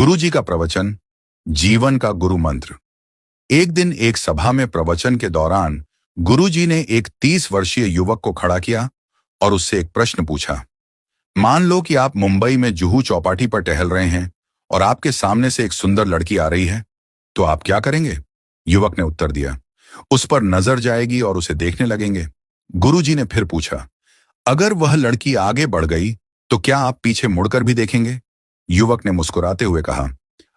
गुरु जी का प्रवचन, जीवन का गुरु मंत्र। एक दिन एक सभा में प्रवचन के दौरान गुरु जी ने एक 30 वर्षीय युवक को खड़ा किया और उससे एक प्रश्न पूछा। मान लो कि आप मुंबई में जुहू चौपाटी पर टहल रहे हैं और आपके सामने से एक सुंदर लड़की आ रही है, तो आप क्या करेंगे? युवक ने उत्तर दिया, उस पर नजर जाएगी और उसे देखने लगेंगे। गुरु जी ने फिर पूछा, अगर वह लड़की आगे बढ़ गई तो क्या आप पीछे मुड़कर भी देखेंगे? युवक ने मुस्कुराते हुए कहा,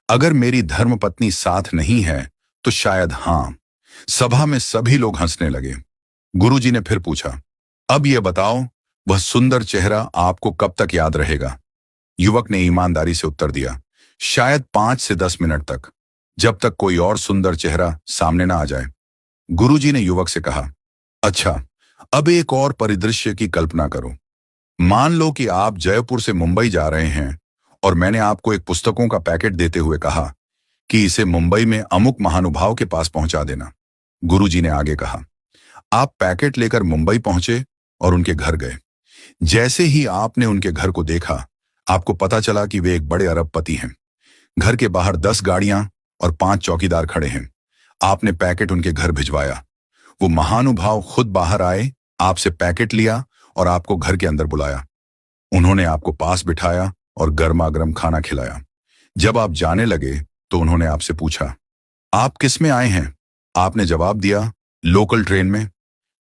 अगर मेरी धर्मपत्नी साथ नहीं है तो शायद हां। सभा में सभी लोग हंसने लगे। गुरुजी ने फिर पूछा, अब यह बताओ, वह सुंदर चेहरा आपको कब तक याद रहेगा? युवक ने ईमानदारी से उत्तर दिया, शायद 5 से 10 मिनट तक, जब तक कोई और सुंदर चेहरा सामने ना आ जाए। गुरुजी ने युवक से कहा, अच्छा, अब एक और परिदृश्य की कल्पना करो। मान लो कि आप जयपुर से मुंबई जा रहे हैं और मैंने आपको एक पुस्तकों का पैकेट देते हुए कहा कि इसे मुंबई में अमुक महानुभाव के पास पहुंचा देना। गुरुजी ने आगे कहा, आप पैकेट लेकर मुंबई पहुंचे और उनके घर गए। जैसे ही आपने उनके घर को देखा, आपको पता चला कि वे एक बड़े अरबपति हैं। घर के बाहर 10 गाड़ियां और 5 चौकीदार खड़े हैं। आपने पैकेट उनके घर भिजवाया। वो महानुभाव खुद बाहर आए, आपसे पैकेट लिया और आपको घर के अंदर बुलाया। उन्होंने आपको पास बिठाया और गर्मा गर्म खाना खिलाया। जब आप जाने लगे तो उन्होंने आपसे पूछा, आप किस में आए हैं? आपने जवाब दिया, लोकल ट्रेन में।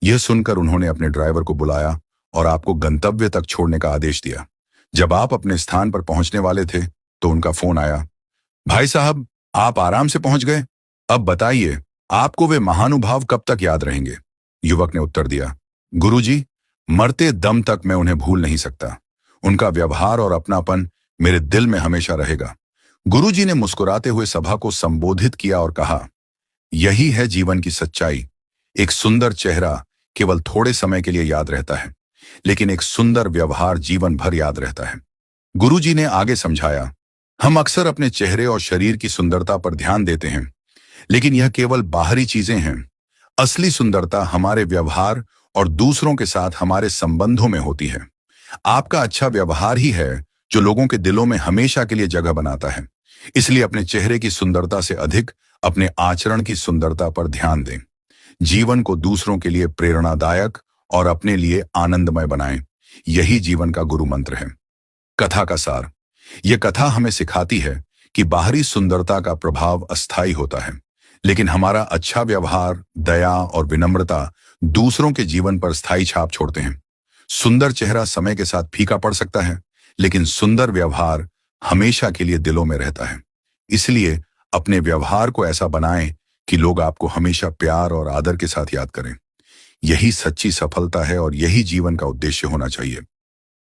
यह सुनकर उन्होंने अपने ड्राइवर को बुलाया और आपको गंतव्य तक छोड़ने का आदेश दिया। जब आप अपने स्थान पर पहुंचने वाले थे तो उनका फोन आया, भाई साहब, आप आराम से पहुंच गए। अब बताइए, आपको वे महानुभाव कब तक याद रहेंगे? युवक ने उत्तर दिया, गुरुजी, मरते दम तक मैं उन्हें भूल नहीं सकता। उनका व्यवहार और अपनापन मेरे दिल में हमेशा रहेगा। गुरुजी ने मुस्कुराते हुए सभा को संबोधित किया और कहा, यही है जीवन की सच्चाई। एक सुंदर चेहरा केवल थोड़े समय के लिए याद रहता है, लेकिन एक सुंदर व्यवहार जीवन भर याद रहता है। गुरुजी ने आगे समझाया, हम अक्सर अपने चेहरे और शरीर की सुंदरता पर ध्यान देते हैं, लेकिन यह केवल बाहरी चीजें हैं। असली सुंदरता हमारे व्यवहार और दूसरों के साथ हमारे संबंधों में होती है। आपका अच्छा व्यवहार ही है जो लोगों के दिलों में हमेशा के लिए जगह बनाता है। इसलिए अपने चेहरे की सुंदरता से अधिक अपने आचरण की सुंदरता पर ध्यान दें। जीवन को दूसरों के लिए प्रेरणादायक और अपने लिए आनंदमय बनाएं। यही जीवन का गुरु मंत्र है। कथा का सार। यह कथा हमें सिखाती है कि बाहरी सुंदरता का प्रभाव अस्थायी होता है, लेकिन हमारा अच्छा व्यवहार, दया और विनम्रता दूसरों के जीवन पर स्थायी छाप छोड़ते हैं। सुंदर चेहरा समय के साथ फीका पड़ सकता है, लेकिन सुंदर व्यवहार हमेशा के लिए दिलों में रहता है। इसलिए अपने व्यवहार को ऐसा बनाएं कि लोग आपको हमेशा प्यार और आदर के साथ याद करें। यही सच्ची सफलता है और यही जीवन का उद्देश्य होना चाहिए।